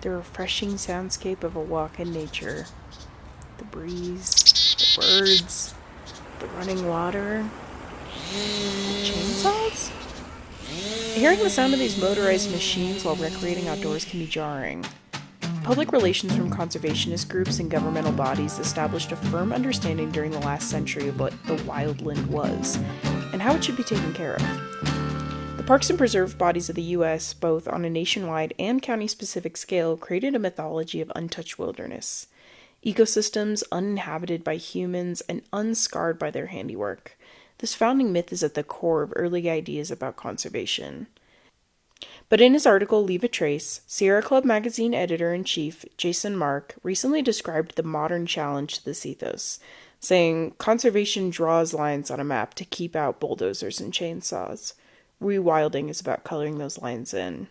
the refreshing soundscape of a walk in nature. The breeze, the birds, the running water, and chainsaws? Hearing the sound of these motorized machines while recreating outdoors can be jarring. Public relations from conservationist groups and governmental bodies established a firm understanding during the last century of what the wildland was and how it should be taken care of. The Parks and Preserve bodies of the U.S., both on a nationwide and county specific scale, created a mythology of untouched wilderness, ecosystems uninhabited by humans and unscarred by their handiwork. This founding myth is at the core of early ideas about conservation. But in his article Leave a Trace, Sierra Club magazine editor-in-chief Jason Mark recently described the modern challenge to this ethos, saying conservation draws lines on a map to keep out bulldozers and chainsaws. Rewilding is about coloring those lines in.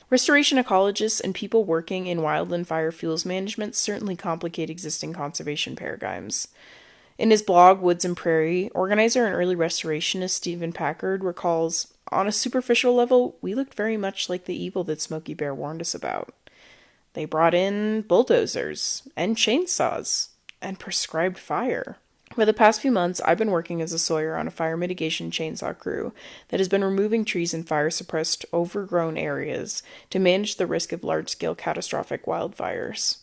Restoration ecologists and people working in wildland fire fuels management certainly complicate existing conservation paradigms. In his blog, Woods and Prairie, organizer and early restorationist Stephen Packard recalls, on a superficial level, we looked very much like the evil that Smokey Bear warned us about. They brought in bulldozers and chainsaws and prescribed fire. For the past few months, I've been working as a sawyer on a fire mitigation chainsaw crew that has been removing trees in fire-suppressed, overgrown areas to manage the risk of large-scale catastrophic wildfires.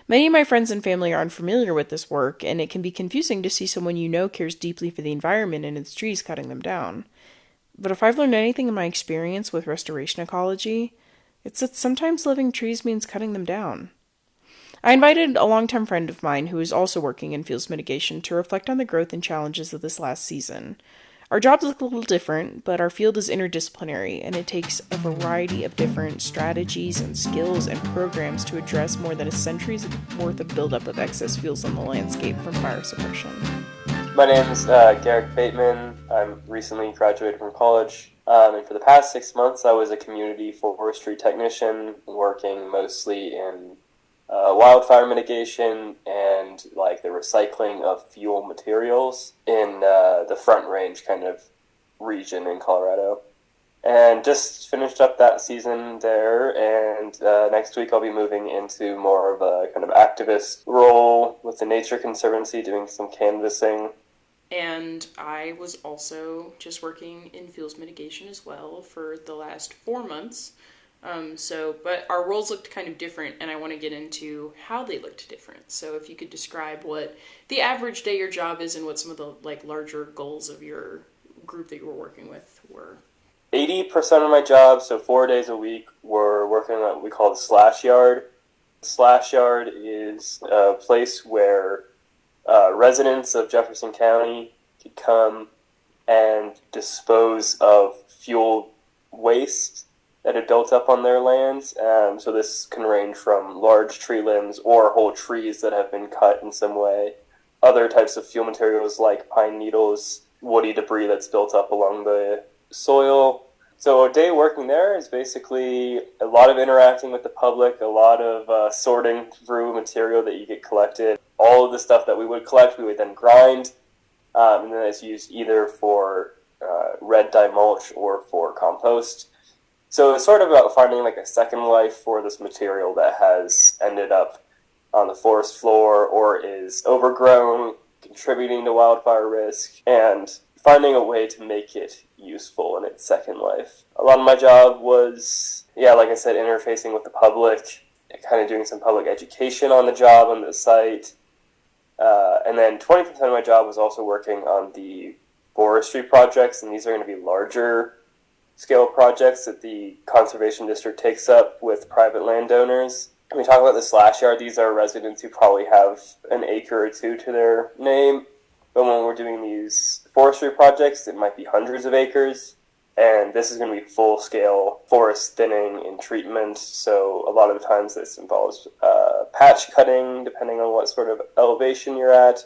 Many of my friends and family are unfamiliar with this work, and it can be confusing to see someone you know cares deeply for the environment and its trees cutting them down. But if I've learned anything in my experience with restoration ecology, it's that sometimes living trees means cutting them down. I invited a longtime friend of mine who is also working in fields mitigation to reflect on the growth and challenges of this last season. Our jobs look a little different, but our field is interdisciplinary, and it takes a variety of different strategies and skills and programs to address more than a century's worth of buildup of excess fuels on the landscape from fire suppression. My name is Garrick Bateman. I'm recently graduated from college, and for the past 6 months I was a community forestry technician working mostly in wildfire mitigation and like the recycling of fuel materials in the Front Range kind of region in Colorado. And just finished up that season there, and next week I'll be moving into more of a kind of activist role with the Nature Conservancy, doing some canvassing. And I was also just working in fuels mitigation as well for the last 4 months. But our roles looked kind of different, and I want to get into how they looked different. So if you could describe what the average day your job is and what some of the larger goals of your group that you were working with were. 80% of my job, so 4 days a week, we're working on what we call the slash yard. The slash yard is a place where residents of Jefferson County could come and dispose of fuel waste that had built up on their lands. So this can range from large tree limbs or whole trees that have been cut in some way. Other types of fuel materials like pine needles, woody debris that's built up along the soil. So a day working there is basically a lot of interacting with the public, a lot of sorting through material that you get collected. All of the stuff that we would collect, we would then grind, and then it's used either for red dye mulch or for compost. So it's sort of about finding like a second life for this material that has ended up on the forest floor or is overgrown, contributing to wildfire risk, and finding a way to make it useful in its second life. A lot of my job was, like I said, interfacing with the public, kind of doing some public education on the job, on the site. And then 20% of my job was also working on the forestry projects, and these are going to be larger scale projects that the Conservation District takes up with private landowners. When we talk about the slash yard, these are residents who probably have an acre or two to their name. But when we're doing these forestry projects, it might be hundreds of acres. And this is going to be full-scale forest thinning and treatment. So a lot of the times this involves patch cutting, depending on what sort of elevation you're at.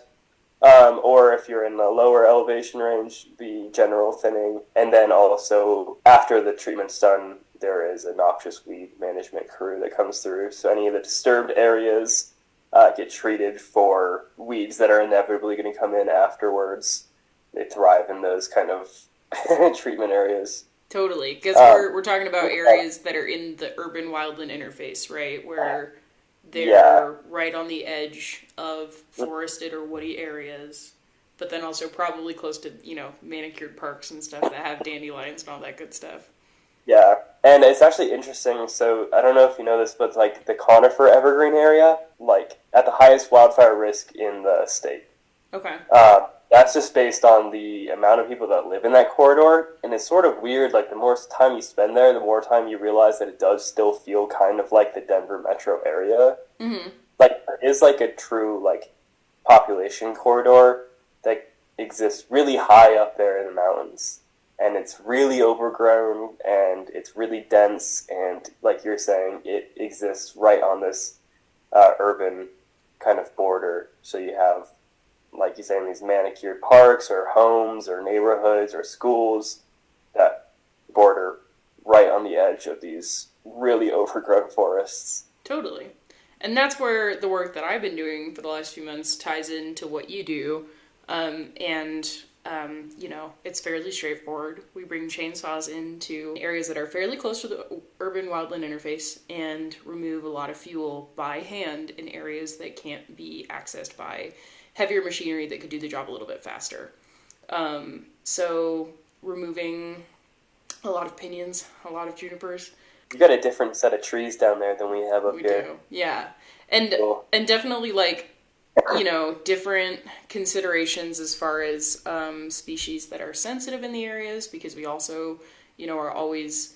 Or if you're in the lower elevation range, the general thinning. And then also, after the treatment's done, there is a noxious weed management crew that comes through. So any of the disturbed areas get treated for weeds that are inevitably going to come in afterwards. They thrive in those kind of treatment areas. Totally, because Um, we're talking about areas that are in the urban wildland interface, right? Where yeah, they're right on the edge of forested or woody areas, but then also probably close to, manicured parks and stuff that have dandelions and all that good stuff. yeah. And it's actually interesting. So I don't know if you know this, but like the conifer evergreen area, like at the highest wildfire risk in the state. Okay. That's just based on the amount of people that live in that corridor, and it's sort of weird. Like the more time you spend there, the more time you realize that it does still feel kind of like the Denver metro area. Mm-hmm. Like there is like a true like population corridor that exists really high up there in the mountains, and it's really overgrown and it's really dense, and like you're saying, it exists right on this urban kind of border. So you have, like you say, in these manicured parks or homes or neighborhoods or schools that border right on the edge of these really overgrown forests. Totally. And that's where the work that I've been doing for the last few months ties into what you do. It's fairly straightforward. We bring chainsaws into areas that are fairly close to the urban wildland interface and remove a lot of fuel by hand in areas that can't be accessed by heavier machinery that could do the job a little bit faster. So removing a lot of pinions, a lot of junipers. You got a different set of trees down there than we have up We here. do, yeah, and Cool. and definitely like different considerations as far as species that are sensitive in the areas, because we also are always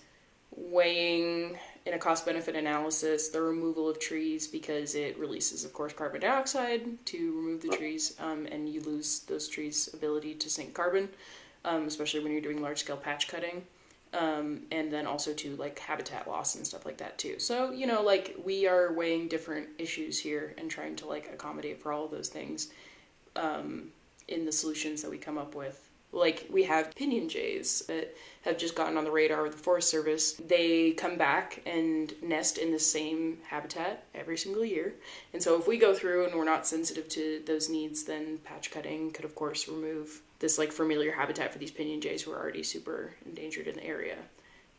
weighing in a cost benefit analysis the removal of trees, because it releases, of course, carbon dioxide to remove the trees, and you lose those trees' ability to sink carbon, especially when you're doing large scale patch cutting. And then also to like habitat loss and stuff like that too. So, like we are weighing different issues here and trying to like accommodate for all of those things in the solutions that we come up with. Like we have pinion jays that have just gotten on the radar of the Forest Service. They come back and nest in the same habitat every single year. And so if we go through and we're not sensitive to those needs, then patch cutting could of course remove this like familiar habitat for these pinion jays who are already super endangered in the area.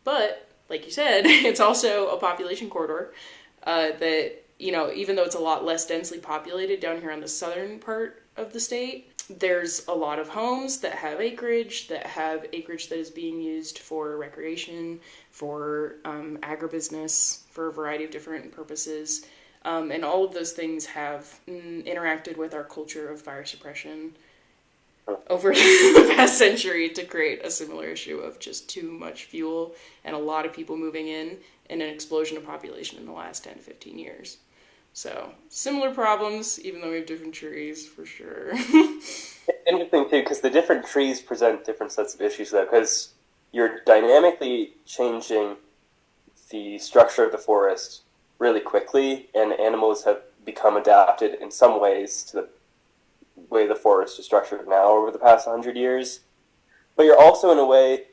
But like you said, it's also a population corridor that, even though it's a lot less densely populated down here on the southern part of the state, there's a lot of homes that have acreage that is being used for recreation, for agribusiness, for a variety of different purposes. And all of those things have interacted with our culture of fire suppression over the past century to create a similar issue of just too much fuel and a lot of people moving in and an explosion of population in the last 10 to 15 years. So, similar problems, even though we have different trees, for sure. It's interesting too, because the different trees present different sets of issues though, because you're dynamically changing the structure of the forest really quickly, and animals have become adapted in some ways to the way the forest is structured now over the past 100 years. But you're also in a way,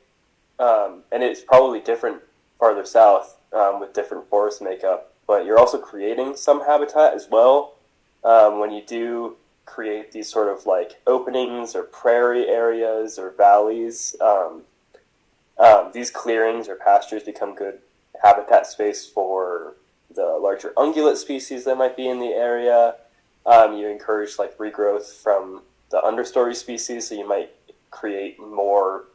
and it's probably different farther south with different forest makeup, but you're also creating some habitat as well. When you do create these sort of like openings or prairie areas or valleys, these clearings or pastures become good habitat space for the larger ungulate species that might be in the area. You encourage like regrowth from the understory species, so you might create more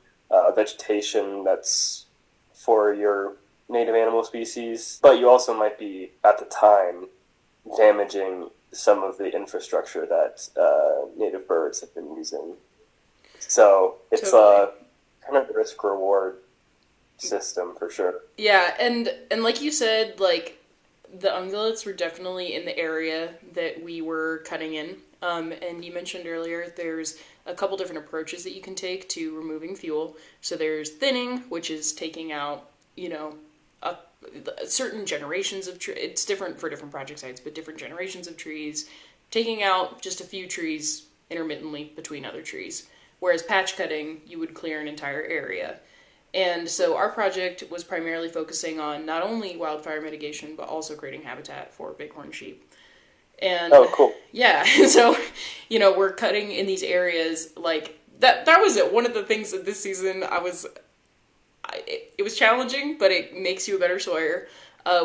vegetation that's for your native animal species. But you also might be, at the time, damaging some of the infrastructure that native birds have been using. So it's Totally. a kind of risk-reward system for sure. Yeah, and like you said, like the ungulates were definitely in the area that we were cutting in. And you mentioned earlier there's a couple different approaches that you can take to removing fuel. So there's thinning, which is taking out, a, certain generations of trees. It's different for different project sites, but different generations of trees, taking out just a few trees intermittently between other trees. Whereas patch cutting, you would clear an entire area. And so our project was primarily focusing on not only wildfire mitigation, but also creating habitat for bighorn sheep. And Oh, cool. yeah, so, we're cutting in these areas like that was it. One of the things that this season I was it was challenging, but it makes you a better sawyer.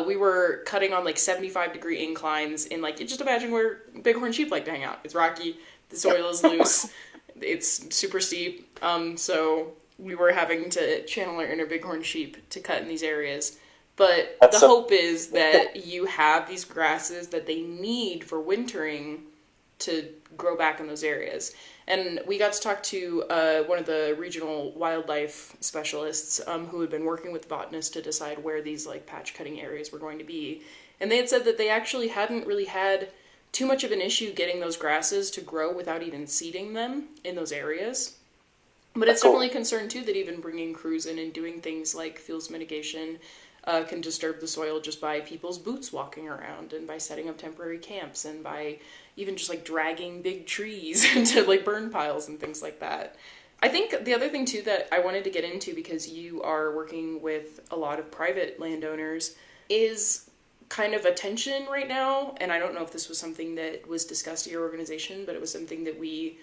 We were cutting on like 75-degree inclines in like, just imagine where bighorn sheep like to hang out. It's rocky, the soil is loose, it's super steep. So we were having to channel our inner bighorn sheep to cut in these areas. But the hope is that you have these grasses that they need for wintering to grow back in those areas. And we got to talk to one of the regional wildlife specialists who had been working with botanists to decide where these like patch cutting areas were going to be. And they had said that they actually hadn't really had too much of an issue getting those grasses to grow without even seeding them in those areas. But it's definitely a concern too that even bringing crews in and doing things like fuels mitigation can disturb the soil just by people's boots walking around and by setting up temporary camps and by even just like dragging big trees into like burn piles and things like that. I think the other thing too that I wanted to get into, because you are working with a lot of private landowners, is kind of a tension right now. And I don't know if this was something that was discussed at your organization, but it was something that we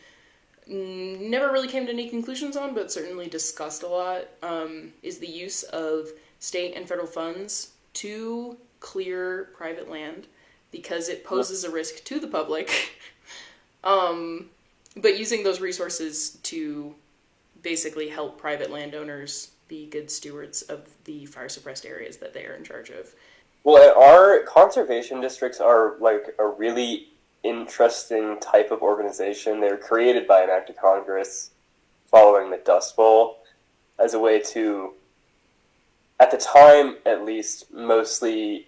never really came to any conclusions on, but certainly discussed a lot, is the use of state and federal funds to clear private land because it poses a risk to the public, but using those resources to basically help private landowners be good stewards of the fire-suppressed areas that they are in charge of. Well, our conservation districts are like a really interesting type of organization. They were created by an act of Congress following the Dust Bowl as a way to, at the time at least, mostly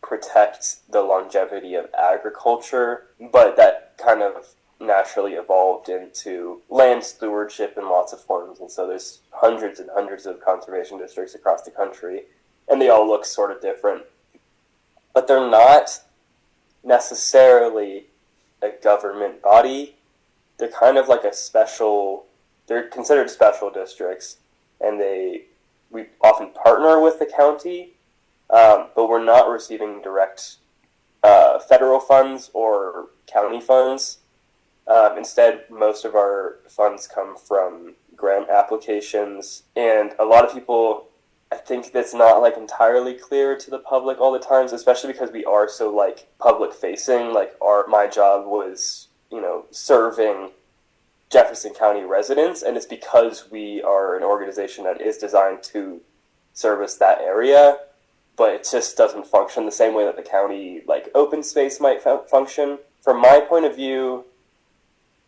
protect the longevity of agriculture, but that kind of naturally evolved into land stewardship in lots of forms. And so there's hundreds and hundreds of conservation districts across the country, and they all look sort of different. But they're not necessarily a government body. They're kind of like they're considered special districts, and we often partner with the county, but we're not receiving direct federal funds or county funds. Instead, most of our funds come from grant applications, and a lot of people, I think that's not like entirely clear to the public all the times, especially because we are so like public facing. Like my job was, serving Jefferson County residents, and it's because we are an organization that is designed to service that area, but it just doesn't function the same way that the county like open space might function. From my point of view,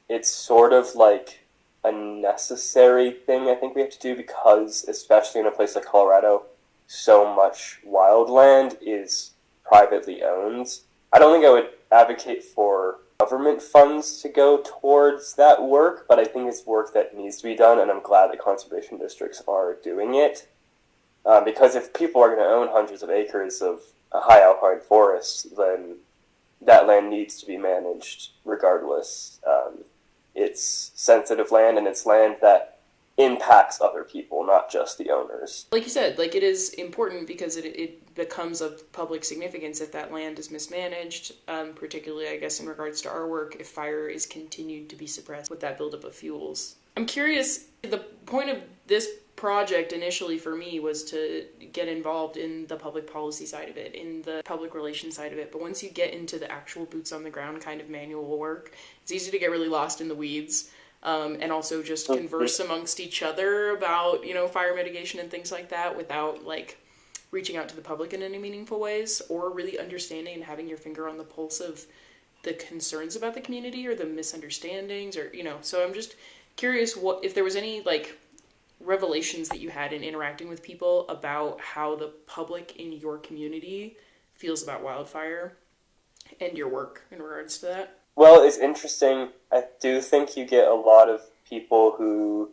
it's sort of like a necessary thing I think we have to do, because especially in a place like Colorado, so much wildland is privately owned. I don't think I would advocate for government funds to go towards that work, but I think it's work that needs to be done, and I'm glad that conservation districts are doing it. Because if people are going to own hundreds of acres of a high alpine forest, then that land needs to be managed regardless. It's sensitive land, and it's land that impacts other people, not just the owners. Like you said, like it is important because it becomes of public significance if that land is mismanaged, particularly, I guess, in regards to our work, if fire is continued to be suppressed with that buildup of fuels. I'm curious, the point of this project initially for me was to get involved in the public policy side of it, in the public relations side of it, but once you get into the actual boots on the ground kind of manual work, it's easy to get really lost in the weeds, and also just converse amongst each other about, fire mitigation and things like that without like reaching out to the public in any meaningful ways, or really understanding and having your finger on the pulse of the concerns about the community or the misunderstandings, or so I'm just curious if there was any like revelations that you had in interacting with people about how the public in your community feels about wildfire and your work in regards to that. Well, it's interesting. I do think you get a lot of people who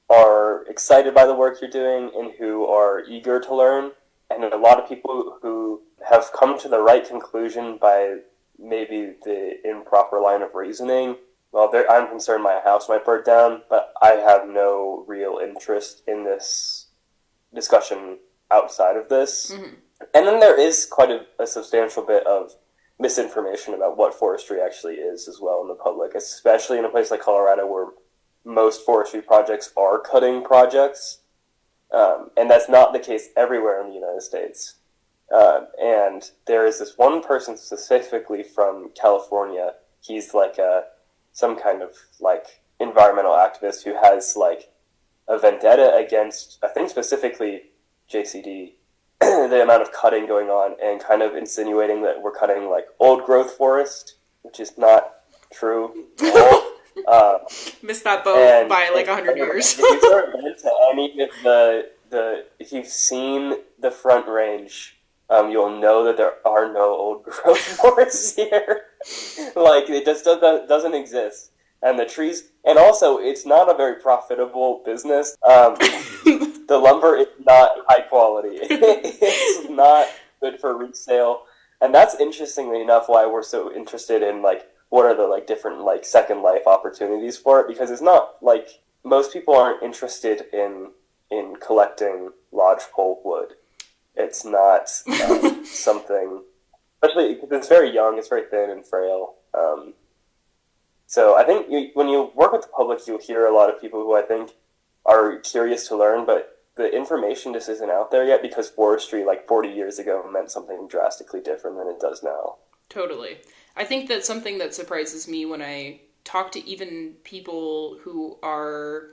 are excited by the work you're doing and who are eager to learn, and a lot of people who have come to the right conclusion by maybe the improper line of reasoning. Well, I'm concerned my house might burn down, but I have no real interest in this discussion outside of this. Mm-hmm. And then there is quite a substantial bit of misinformation about what forestry actually is as well in the public, especially in a place like Colorado where most forestry projects are cutting projects. And that's not the case everywhere in the United States. And there is this one person specifically from California. He's like some kind of like environmental activist who has like a vendetta against, I think specifically JCD, the amount of cutting going on, and kind of insinuating that we're cutting like old growth forest, which is not true at all. Missed that boat by like 100 years. If you've ever been to any of if you've seen the Front Range, you'll know that there are no old growth forests here. Like, it just doesn't exist. And the trees, and also, it's not a very profitable business. The lumber is not high quality. It's not good for resale. And that's, interestingly enough, why we're so interested in, like, what are the, like, different, like, second life opportunities for it, because it's not, like, most people aren't interested in collecting lodgepole wood. It's not something, especially because it's very young, it's very thin and frail. So I think when you work with the public, you'll hear a lot of people who I think are curious to learn, but the information just isn't out there yet, because forestry, like 40 years ago, meant something drastically different than it does now. Totally. I think that's something that surprises me when I talk to even people who are,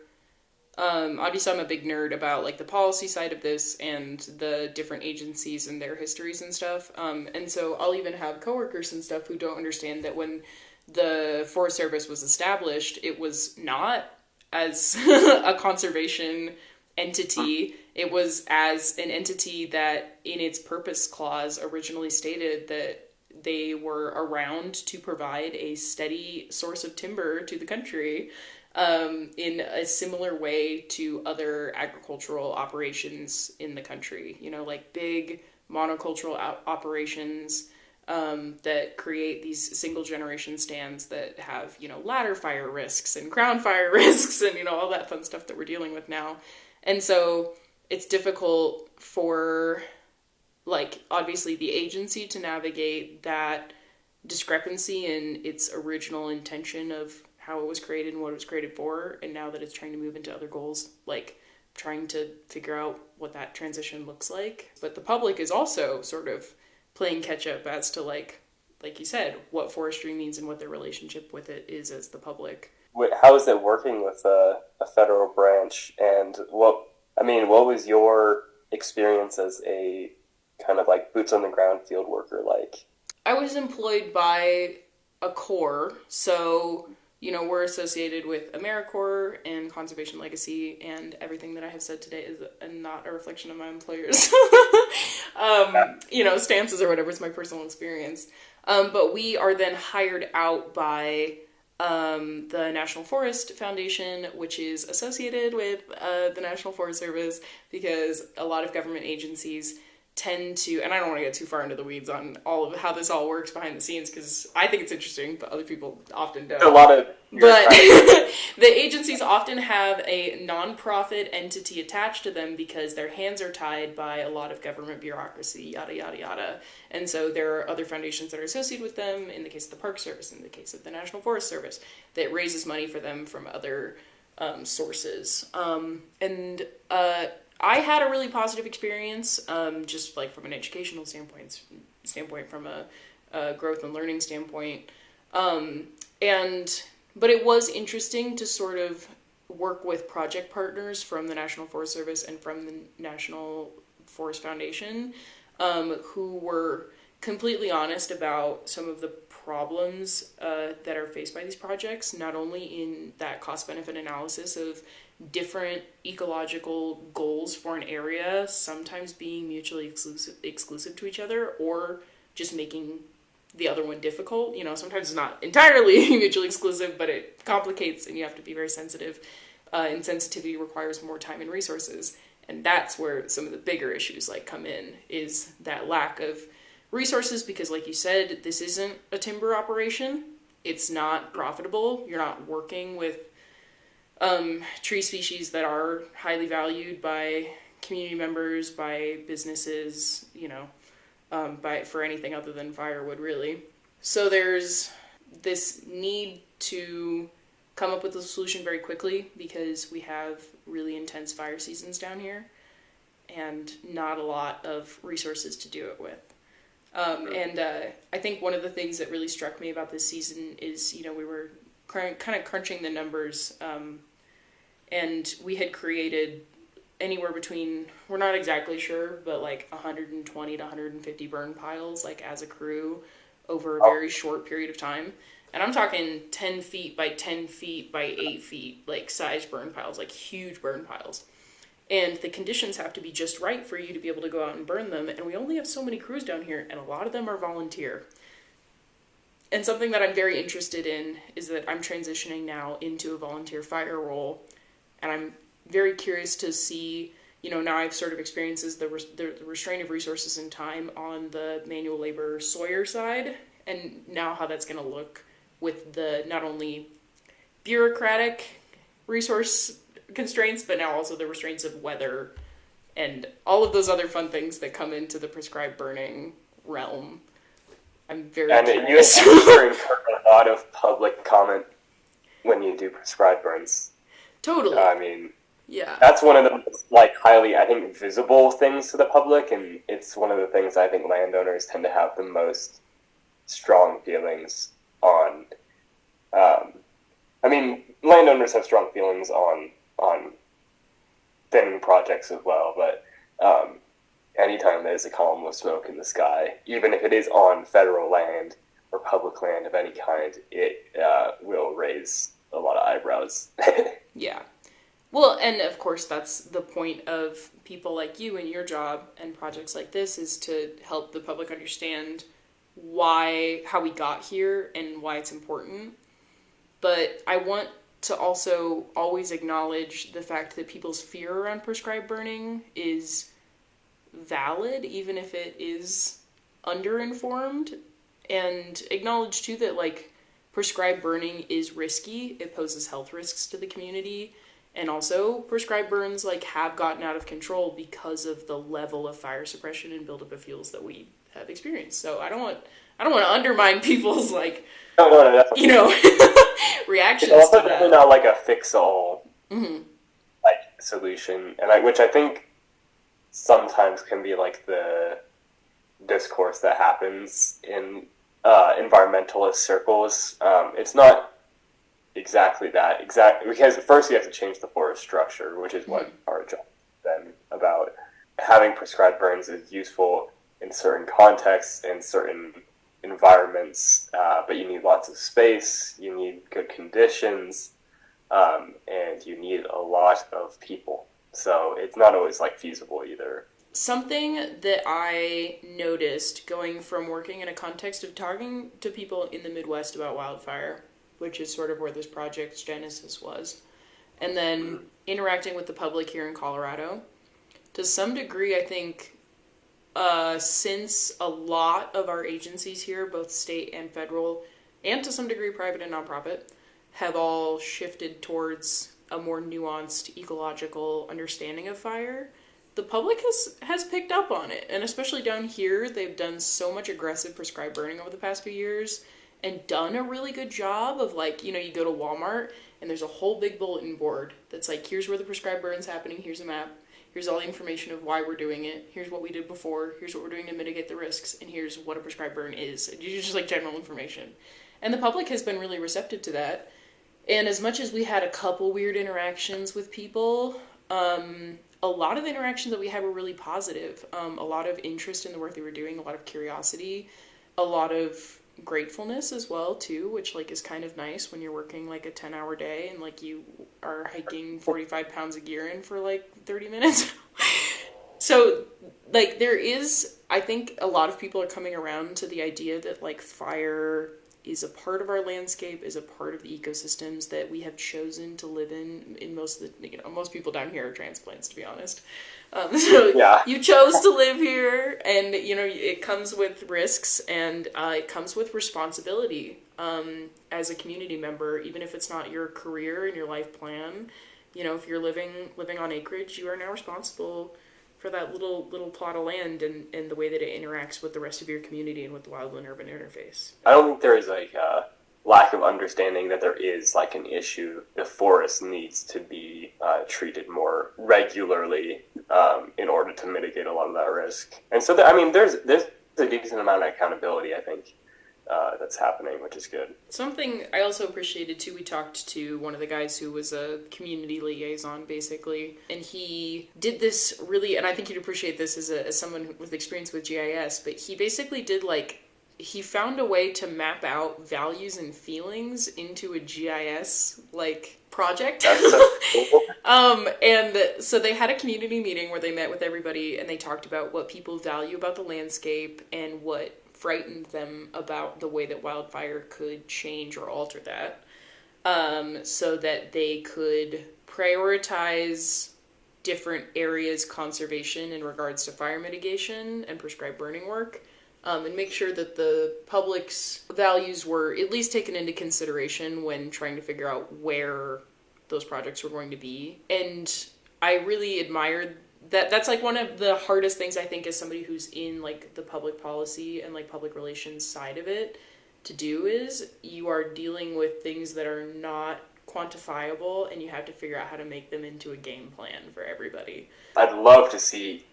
obviously I'm a big nerd about like the policy side of this and the different agencies and their histories and stuff. And so I'll even have coworkers and stuff who don't understand that when the Forest Service was established, it was not as a conservation entity. It was as an entity that in its purpose clause originally stated that they were around to provide a steady source of timber to the country, in a similar way to other agricultural operations in the country. You know, like big monocultural operations that create these single generation stands that have, you know, ladder fire risks and crown fire risks and, you know, all that fun stuff that we're dealing with now. And so it's difficult for, like, obviously the agency to navigate that discrepancy in its original intention of how it was created and what it was created for, and now that it's trying to move into other goals, like trying to figure out what that transition looks like. But the public is also sort of playing catch up as to like you said, what forestry means and what their relationship with it is as the public. How is it working with a federal branch, and what was your experience as a kind of like boots on the ground field worker like? I was employed by a corps, so, you know, we're associated with AmeriCorps and Conservation Legacy, and everything that I have said today is not a reflection of my employer's you know, stances or whatever. It's my personal experience. But we are then hired out by the National Forest Foundation, which is associated with the National Forest Service, because a lot of government agencies tend to, and I don't want to get too far into the weeds on all of how this all works behind the scenes, because I think it's interesting, but other people often don't. A lot of But the agencies often have a nonprofit entity attached to them because their hands are tied by a lot of government bureaucracy, yada, yada, yada. And so there are other foundations that are associated with them, in the case of the Park Service, in the case of the National Forest Service, that raises money for them from other sources. I had a really positive experience, just like from an educational standpoint, from a growth and learning standpoint. But it was interesting to sort of work with project partners from the National Forest Service and from the National Forest Foundation, who were completely honest about some of the problems that are faced by these projects, not only in that cost-benefit analysis of different ecological goals for an area sometimes being mutually exclusive to each other, or just making the other one difficult. You know, sometimes it's not entirely mutually exclusive, but it complicates, and you have to be very sensitive, and sensitivity requires more time and resources. And that's where some of the bigger issues like come in, is that lack of resources, because like you said, this isn't a timber operation. It's not profitable. You're not working with tree species that are highly valued by community members, by businesses, you know, for anything other than firewood, really. So there's this need to come up with a solution very quickly, because we have really intense fire seasons down here. and not a lot of resources to do it with. And I think one of the things that really struck me about this season is, we were kind of crunching the numbers, and we had created anywhere between, we're not exactly sure, but like 120 to 150 burn piles, like as a crew over a very short period of time. And I'm talking 10 feet by 10 feet by 8 feet, like size burn piles, like huge burn piles. And the conditions have to be just right for you to be able to go out and burn them. And we only have so many crews down here, and a lot of them are volunteer. And something that I'm very interested in is that I'm transitioning now into a volunteer fire role. And I'm very curious to see, now I've sort of experienced the restraint of resources and time on the manual labor Sawyer side, and now how that's going to look with the not only bureaucratic resource constraints, but now also the restraints of weather and all of those other fun things that come into the prescribed burning realm. I'm very curious. And you incur a lot of public comment when you do prescribed burns. Totally. I mean, yeah, that's one of the most, highly, I think, visible things to the public, and it's one of the things I think landowners tend to have the most strong feelings on. Landowners have strong feelings on thinning projects as well, but anytime there's a column of smoke in the sky, even if it is on federal land or public land of any kind, it will raise a lot of eyebrows. Yeah. Well, and of course that's the point of people like you and your job and projects like this, is to help the public understand how we got here and why it's important. But I want to also always acknowledge the fact that people's fear around prescribed burning is valid, even if it is underinformed, and acknowledge too that prescribed burning is risky. It poses health risks to the community, and also prescribed burns have gotten out of control because of the level of fire suppression and buildup of fuels that we have experienced. So I don't want to undermine people's no, reactions. It's also to that. definitely not a fix-all Mm-hmm. solution, and which I think sometimes can be the discourse that happens in environmentalist circles. It's not exactly that because first you have to change the forest structure, which is what our job has been about. Having prescribed burns is useful in certain contexts and certain environments, but you need lots of space, you need good conditions, and you need a lot of people. So it's not always feasible either. Something that I noticed going from working in a context of talking to people in the Midwest about wildfire, which is sort of where this project's genesis was, and then interacting with the public here in Colorado, to some degree, I think, since a lot of our agencies here, both state and federal, and to some degree private and nonprofit, have all shifted towards a more nuanced ecological understanding of fire, the public has picked up on it. And especially down here, they've done so much aggressive prescribed burning over the past few years and done a really good job of you go to Walmart and there's a whole big bulletin board that's here's where the prescribed burn's happening, here's a map, here's all the information of why we're doing it, here's what we did before, here's what we're doing to mitigate the risks, and here's what a prescribed burn is. It's just general information. And the public has been really receptive to that. And as much as we had a couple weird interactions with people, a lot of the interactions that we had were really positive. A lot of interest in the work that we're doing, a lot of curiosity, a lot of gratefulness as well, too, which is kind of nice when you're working a 10-hour day and you are hiking 45 pounds of gear in for 30 minutes. So there is, I think a lot of people are coming around to the idea that fire is a part of our landscape, is a part of the ecosystems that we have chosen to live in most of the, most people down here are transplants, to be honest. So Yeah. You chose to live here, and, it comes with risks, and it comes with responsibility as a community member, even if it's not your career and your life plan. If you're living on acreage, you are now responsible for that little plot of land and the way that it interacts with the rest of your community and with the wildland urban interface. I don't think there is lack of understanding that there is like an issue. The forest needs to be treated more regularly in order to mitigate a lot of that risk. And so, there's a decent amount of accountability, I think, that's happening, which is good. Something I also appreciated too, we talked to one of the guys who was a community liaison, basically, and he did this really, and I think you'd appreciate this as someone with experience with GIS, but he basically did he found a way to map out values and feelings into a GIS project. That's so cool. And so they had a community meeting where they met with everybody and they talked about what people value about the landscape and what frightened them about the way that wildfire could change or alter that, so that they could prioritize different areas conservation in regards to fire mitigation and prescribed burning work, and make sure that the public's values were at least taken into consideration when trying to figure out where those projects were going to be. And I really admired that. That's one of the hardest things, I think, as somebody who's in the public policy and public relations side of it to do, is you are dealing with things that are not quantifiable and you have to figure out how to make them into a game plan for everybody. I'd love to see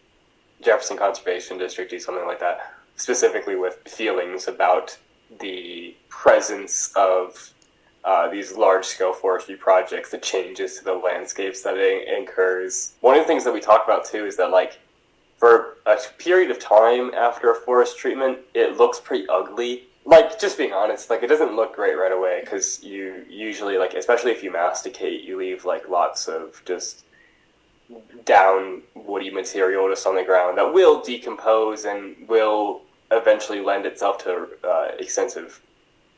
Jefferson Conservation District do something like that, specifically with feelings about the presence of these large-scale forestry projects, the changes to the landscapes that it incurs. One of the things that we talk about, too, is that, for a period of time after a forest treatment, it looks pretty ugly. Just being honest, it doesn't look great right away, because you usually, especially if you masticate, you leave, lots of just down woody material just on the ground that will decompose and will eventually lend itself to extensive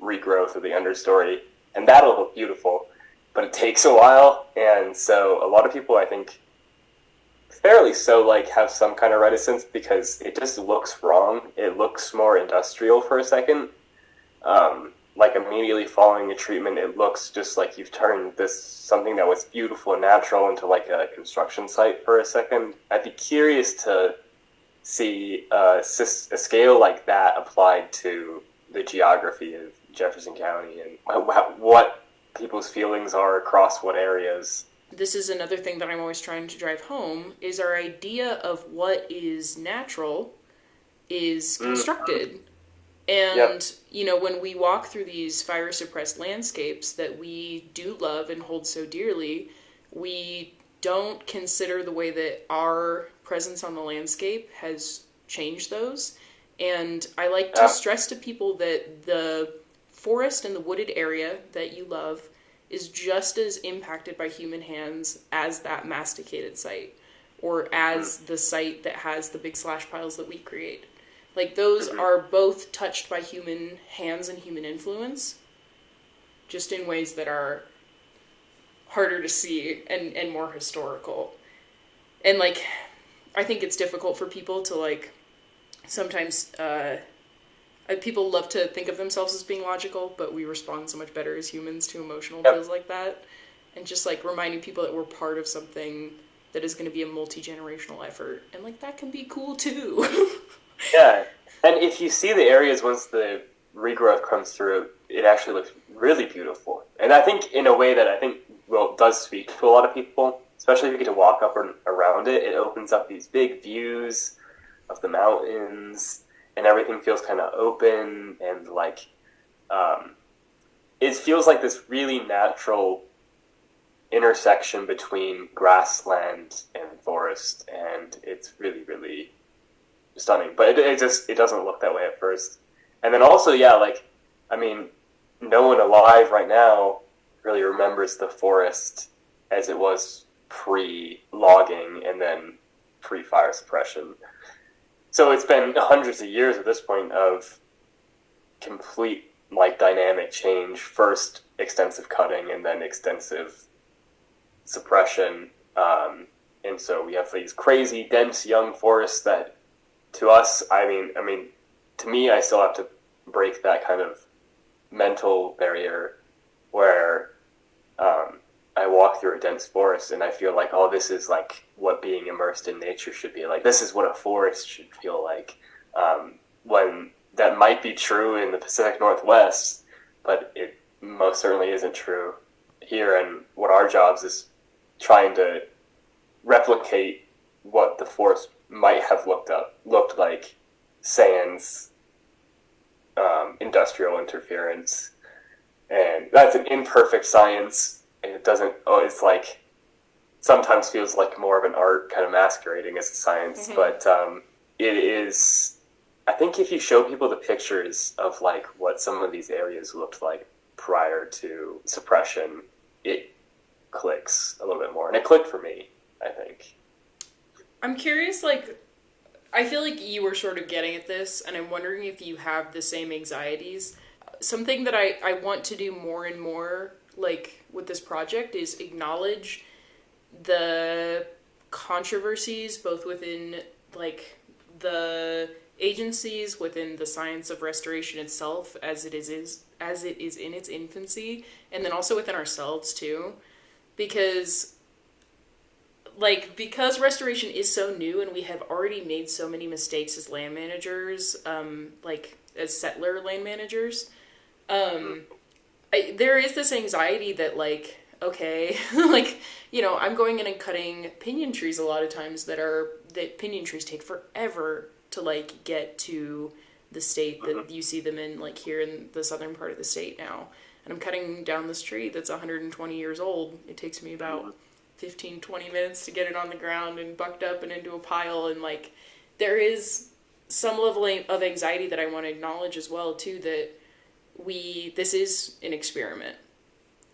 regrowth of the understory. And that'll look beautiful, but it takes a while, and so a lot of people, I think, fairly so, have some kind of reticence because it just looks wrong. It looks more industrial for a second. Immediately following a treatment, it looks just like you've turned something that was beautiful and natural into a construction site for a second. I'd be curious to see a scale like that applied to the geography of Jefferson County and what people's feelings are across what areas. This is another thing that I'm always trying to drive home, is our idea of what is natural is constructed. And, when we walk through these fire-suppressed landscapes that we do love and hold so dearly, we don't consider the way that our presence on the landscape has changed those. And I like to stress to people that the forest and the wooded area that you love is just as impacted by human hands as that masticated site, or as the site that has the big slash piles that we create. Those are both touched by human hands and human influence, just in ways that are harder to see and more historical. And I think it's difficult for people to sometimes people love to think of themselves as being logical, but we respond so much better as humans to emotional feels like that. And just reminding people that we're part of something that is going to be a multi-generational effort, and that can be cool too. Yeah, and if you see the areas once the regrowth comes through, it actually looks really beautiful. And I think in a way that does speak to a lot of people, especially if you get to walk up and around it. It opens up these big views of the mountains, and everything feels kind of open, and it feels like this really natural intersection between grassland and forest, and it's really, really stunning. But it doesn't look that way at first. And then also, no one alive right now really remembers the forest as it was pre-logging and then pre-fire suppression. So it's been hundreds of years at this point of complete dynamic change. First extensive cutting and then extensive suppression. And so we have these crazy, dense, young forests that, to us, to me, I still have to break that kind of mental barrier where I walk through a dense forest and I feel this is what being immersed in nature should be like. This is what a forest should feel like. When that might be true in the Pacific Northwest, but most certainly isn't true here. And what our jobs is trying to replicate what the forest might have looked like, sans industrial interference. And that's an imperfect science, and it doesn't. Oh, it's like sometimes feels like more of an art, kind of masquerading as a science. Mm-hmm. But it is. I think if you show people the pictures of like what some of these areas looked like prior to suppression, it clicks a little bit more, and it clicked for me, I think. I'm curious, like, I feel like you were sort of getting at this, and I'm wondering if you have the same anxieties. Something that I want to do more and more, like, with this project is acknowledge the controversies, both within, like, the agencies, within the science of restoration itself, as it is in its infancy, and then also within ourselves, too. Because restoration is so new and we have already made so many mistakes as land managers, as settler land managers, there is this anxiety that, like, okay, like, you know, I'm going in and cutting pinyon trees a lot of times that pinyon trees take forever to, like, get to the state that you see them in, like, here in the southern part of the state now. And I'm cutting down this tree that's 120 years old. It takes me about 15, 20 minutes to get it on the ground and bucked up and into a pile. And, like, there is some level of anxiety that I want to acknowledge as well, too, that this is an experiment.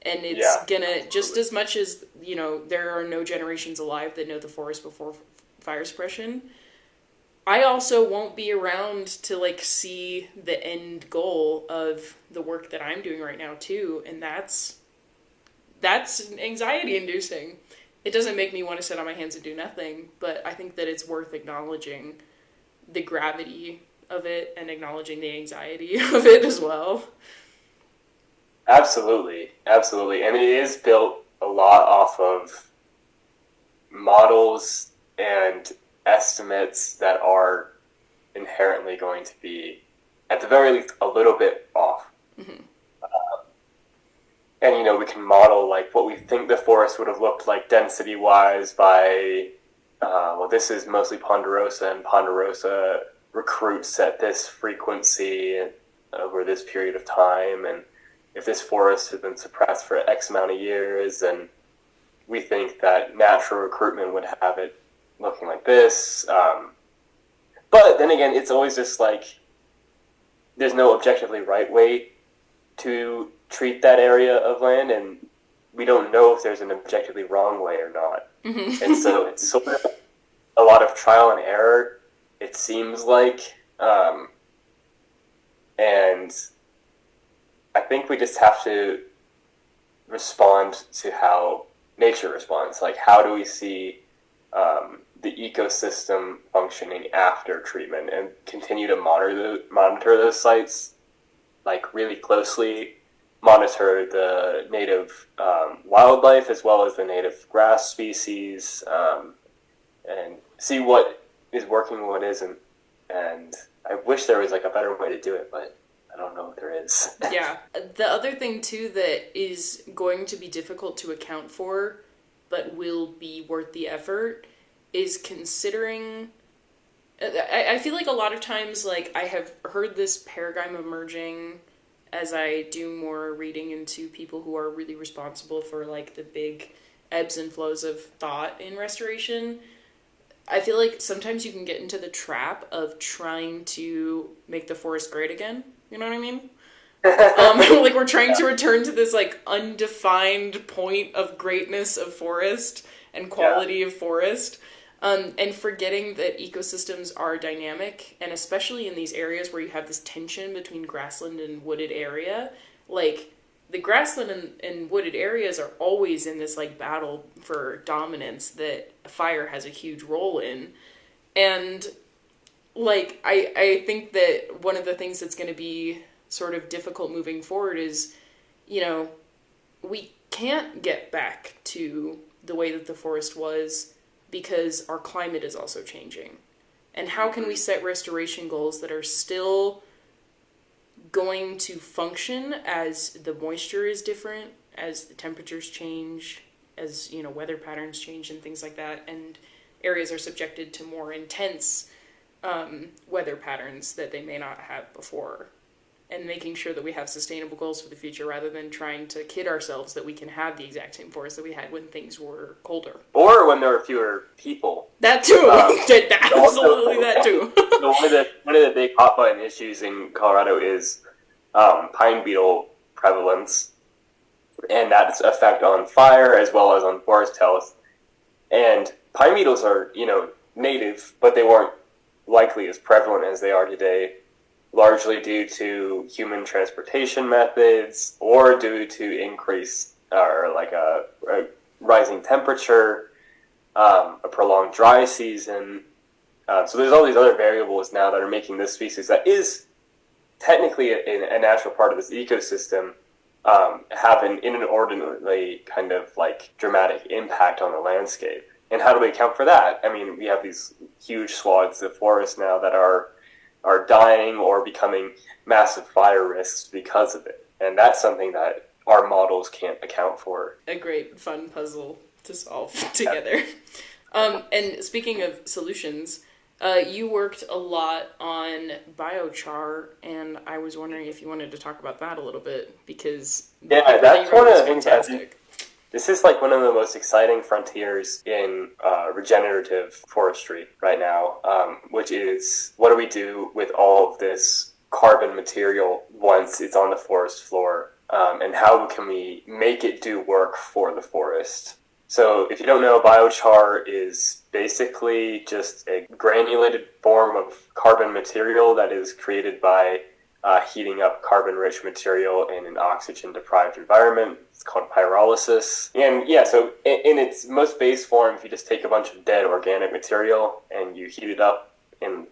And it's gonna, just as much as, you know, there are no generations alive that know the forest before fire suppression, I also won't be around to, like, see the end goal of the work that I'm doing right now, too. And that's anxiety inducing. It doesn't make me want to sit on my hands and do nothing, but I think that it's worth acknowledging the gravity of it and acknowledging the anxiety of it as well. Absolutely. Absolutely. And it is built a lot off of models and estimates that are inherently going to be, at the very least, a little bit off. Mm-hmm. And, you know, we can model, like, what we think the forest would have looked like density-wise by, this is mostly ponderosa, and ponderosa recruits at this frequency over this period of time, and if this forest has been suppressed for X amount of years, and we think that natural recruitment would have it looking like this. But then again, it's always just like, there's no objectively right way to treat that area of land, and we don't know if there's an objectively wrong way or not. Mm-hmm. And so it's sort of a lot of trial and error, it seems like. And I think we just have to respond to how nature responds. Like, how do we see the ecosystem functioning after treatment, and continue to monitor those sites, like, really closely, monitor the native wildlife as well as the native grass species, and see what is working and what isn't. And I wish there was, like, a better way to do it, but I don't know if there is. Yeah. The other thing, too, that is going to be difficult to account for, but will be worth the effort, is considering... I feel like a lot of times, like, I have heard this paradigm emerging as I do more reading into people who are really responsible for, like, the big ebbs and flows of thought in restoration. I feel like sometimes you can get into the trap of trying to make the forest great again. You know what I mean? Like, we're trying to return to this, like, undefined point of greatness of forest and quality of forest, and forgetting that ecosystems are dynamic, and especially in these areas where you have this tension between grassland and wooded area. Like, the grassland and wooded areas are always in this, like, battle for dominance that fire has a huge role in. And, like, I think that one of the things that's going to be sort of difficult moving forward is, you know, we can't get back to the way that the forest was because our climate is also changing. And how can we set restoration goals that are still going to function as the moisture is different, as the temperatures change, as, you know, weather patterns change and things like that, and areas are subjected to more intense weather patterns that they may not have before, and making sure that we have sustainable goals for the future rather than trying to kid ourselves that we can have the exact same forest that we had when things were colder. Or when there were fewer people. That too! Absolutely that too. One of the big hot button issues in Colorado is pine beetle prevalence, and that's effect on fire as well as on forest health. And pine beetles are, you know, native, but they weren't likely as prevalent as they are today, largely due to human transportation methods or due to increase or like a rising temperature, a prolonged dry season. So there's all these other variables now that are making this species that is technically a natural part of this ecosystem have an inordinately kind of like dramatic impact on the landscape. And how do we account for that? I mean, we have these huge swaths of forest now that are dying or becoming massive fire risks because of it. And that's something that our models can't account for. A great fun puzzle to solve together. And speaking of solutions, you worked a lot on biochar, and I was wondering if you wanted to talk about that a little bit, because that's one of the things I think. This is like one of the most exciting frontiers in regenerative forestry right now, which is what do we do with all of this carbon material once it's on the forest floor, and how can we make it do work for the forest? So if you don't know, biochar is basically just a granulated form of carbon material that is created by heating up carbon-rich material in an oxygen-deprived environment. It's called pyrolysis. And yeah, so in its most base form, if you just take a bunch of dead organic material and you heat it up in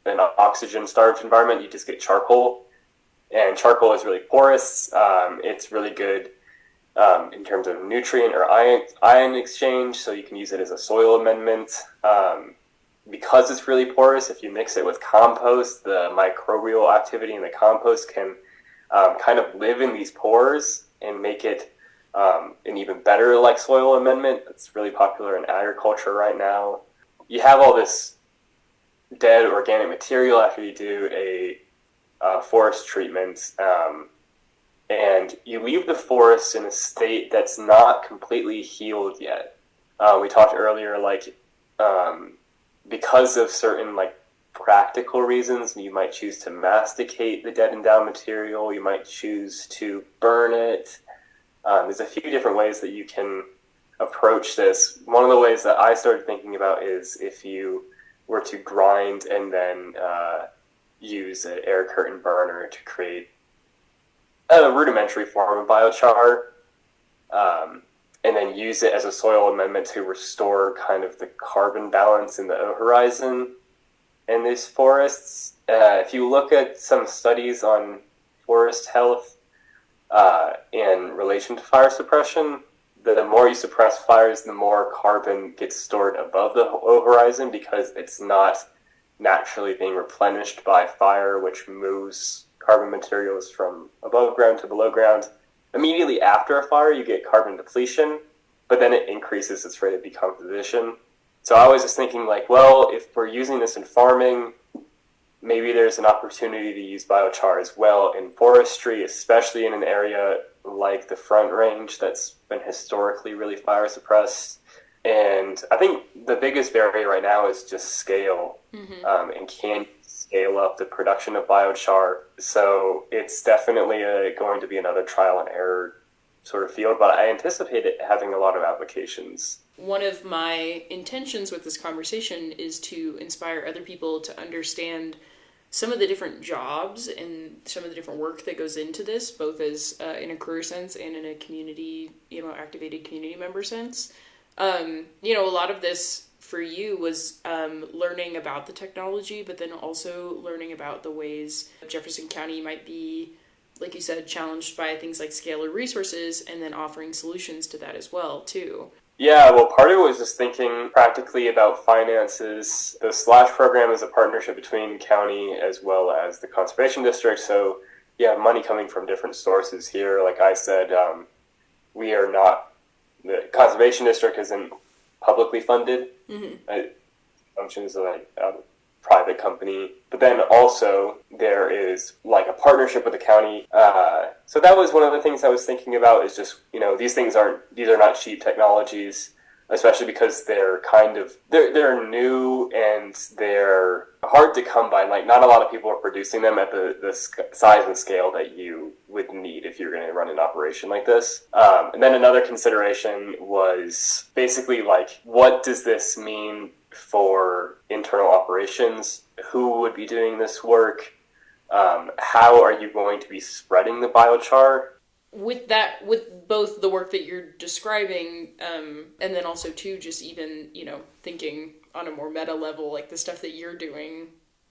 an oxygen-starved environment, you just get charcoal. And charcoal is really porous. It's really good in terms of nutrient or ion exchange, so you can use it as a soil amendment. Because it's really porous, if you mix it with compost, the microbial activity in the compost can kind of live in these pores and make it an even better like soil amendment. It's really popular in agriculture right now. You have all this dead organic material after you do a forest treatment, and you leave the forest in a state that's not completely healed yet. We talked earlier, like, because of certain like practical reasons, you might choose to masticate the dead and down material. You might choose to burn it. There's a few different ways that you can approach this. One of the ways that I started thinking about is if you were to grind and then use an air curtain burner to create a rudimentary form of biochar, and then use it as a soil amendment to restore kind of the carbon balance in the horizon in these forests. If you look at some studies on forest health in relation to fire suppression, the more you suppress fires, the more carbon gets stored above the horizon because it's not naturally being replenished by fire, which moves carbon materials from above ground to below ground. Immediately after a fire, you get carbon depletion, but then it increases its rate of decomposition. So I was just thinking, like, well, if we're using this in farming, maybe there's an opportunity to use biochar as well in forestry, especially in an area like the Front Range that's been historically really fire suppressed. And I think the biggest barrier right now is just scale, and can scale up the production of biochar. So it's definitely going to be another trial and error sort of field, but I anticipate it having a lot of applications. One of my intentions with this conversation is to inspire other people to understand some of the different jobs and some of the different work that goes into this, both as in a career sense and in a community, activated community member sense. A lot of this for you was learning about the technology, but then also learning about the ways Jefferson County might be, like you said, challenged by things like scale or resources, and then offering solutions to that as well, too. Yeah, well, part of it was just thinking practically about finances. The Slash program is a partnership between county as well as the conservation district. So you have money coming from different sources here. Like I said, we are not, the conservation district isn't publicly funded. Mm-hmm. It functions like a private company. But then also there is like a partnership with the county. So that was one of the things I was thinking about is just, these are not cheap technologies, especially because they're they're new and they're hard to come by. Like not a lot of people are producing them at the size and scale that you would need if you're going to run an operation like this. And then another consideration was basically like, what does this mean for internal operations? Who would be doing this work? How are you going to be spreading the biochar? With both the work that you're describing, and then also too, just even, thinking on a more meta level, like the stuff that you're doing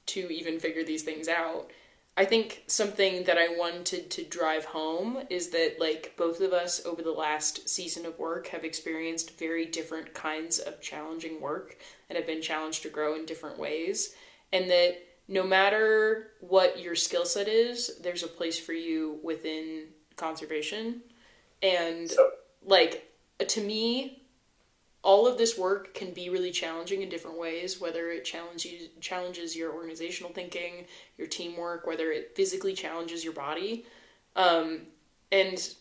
to even figure these things out. I think something that I wanted to drive home is that, like, both of us over the last season of work have experienced very different kinds of challenging work and have been challenged to grow in different ways. And that no matter what your skill set is, there's a place for you within conservation. And, to me, all of this work can be really challenging in different ways, whether it challenges your organizational thinking, your teamwork, whether it physically challenges your body. And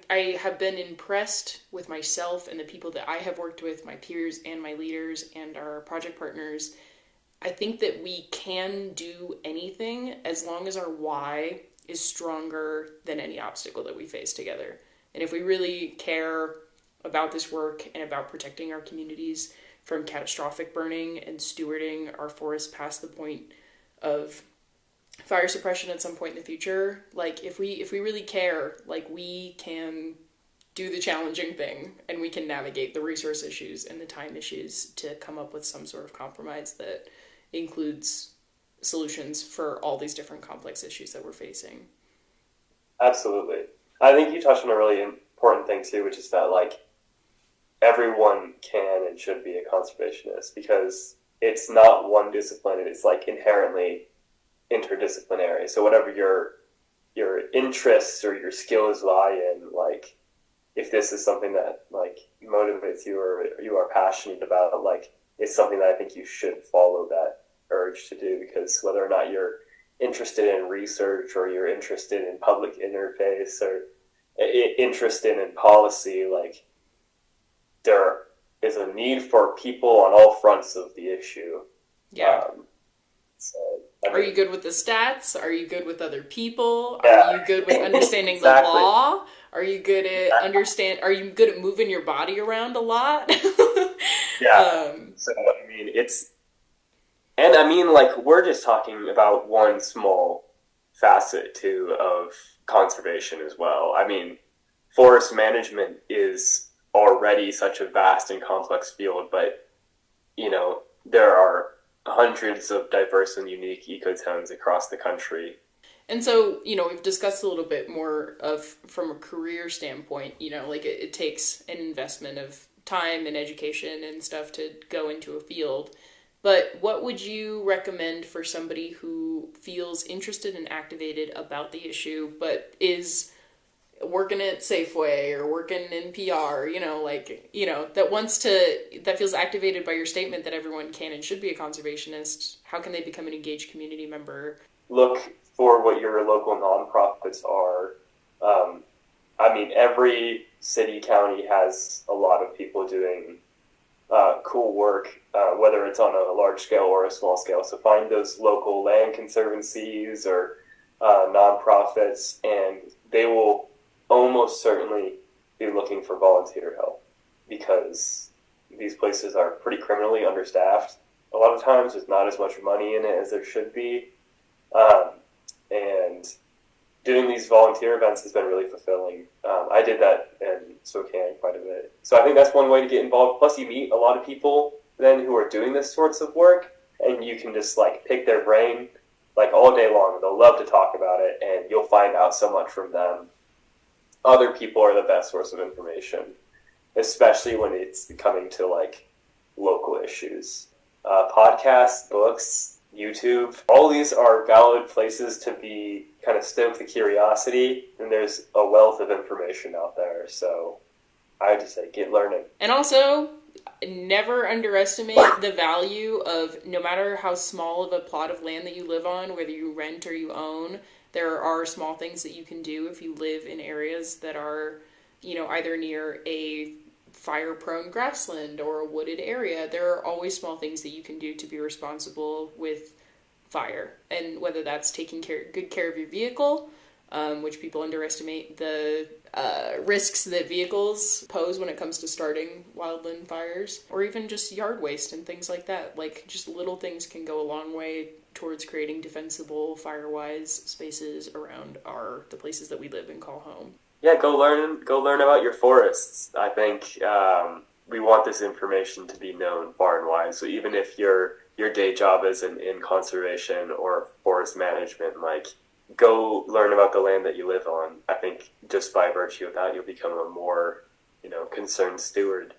I have been impressed with myself and the people that I have worked with, my peers and my leaders and our project partners. I think that we can do anything as long as our why is stronger than any obstacle that we face together. And if we really care about this work and about protecting our communities from catastrophic burning and stewarding our forests past the point of fire suppression at some point in the future, like if we really care, like we can do the challenging thing and we can navigate the resource issues and the time issues to come up with some sort of compromise that includes solutions for all these different complex issues that we're facing. Absolutely. I think you touched on a really important thing too, which is that like everyone can and should be a conservationist because it's not one discipline, it's like inherently interdisciplinary. So whatever your interests or your skills lie in, like if this is something that like motivates you or you are passionate about, like it's something that I think you should follow that urge to do, because whether or not you're interested in research or you're interested in public interface or interested in policy, like there is a need for people on all fronts of the issue. Yeah. Are you good with the stats? Are you good with other people? Yeah. Are you good with understanding Exactly. the law? Are you good at Are you good at moving your body around a lot? Yeah. So I mean, like we're just talking about one small facet too of conservation as well. I mean, forest management is already such a vast and complex field, but there are hundreds of diverse and unique ecotones across the country. And so, we've discussed a little bit more of from a career standpoint, like it takes an investment of time and education and stuff to go into a field. But what would you recommend for somebody who feels interested and activated about the issue, but is working at Safeway or working in PR, that feels activated by your statement that everyone can and should be a conservationist? How can they become an engaged community member? Look for what your local nonprofits are. Every city, county has a lot of people doing cool work, whether it's on a large scale or a small scale. So find those local land conservancies or nonprofits, and they will almost certainly be looking for volunteer help because these places are pretty criminally understaffed. A lot of times there's not as much money in it as there should be. And doing these volunteer events has been really fulfilling. I did that in Spokane quite a bit. So I think that's one way to get involved. Plus you meet a lot of people then who are doing this sorts of work, and you can just like pick their brain like all day long. They'll love to talk about it, and you'll find out so much from them. Other people are the best source of information. especially when it's coming to like local issues. Podcasts, books, YouTube, all these are valid places to be kind of stoke the curiosity, and there's a wealth of information out there. So I would just say get learning. And also, never underestimate the value of, no matter how small of a plot of land that you live on, whether you rent or you own, there are small things that you can do if you live in areas that are, either near a fire-prone grassland or a wooded area. There are always small things that you can do to be responsible with fire, and whether that's taking good care of your vehicle, which people underestimate the risks that vehicles pose when it comes to starting wildland fires, or even just yard waste and things like that. Like, just little things can go a long way towards creating defensible, fire-wise spaces around the places that we live and call home. Yeah, go learn about your forests. I think we want this information to be known far and wide. So even if your day job is in conservation or forest management, like, go learn about the land that you live on. I think just by virtue of that, you'll become a more, concerned steward.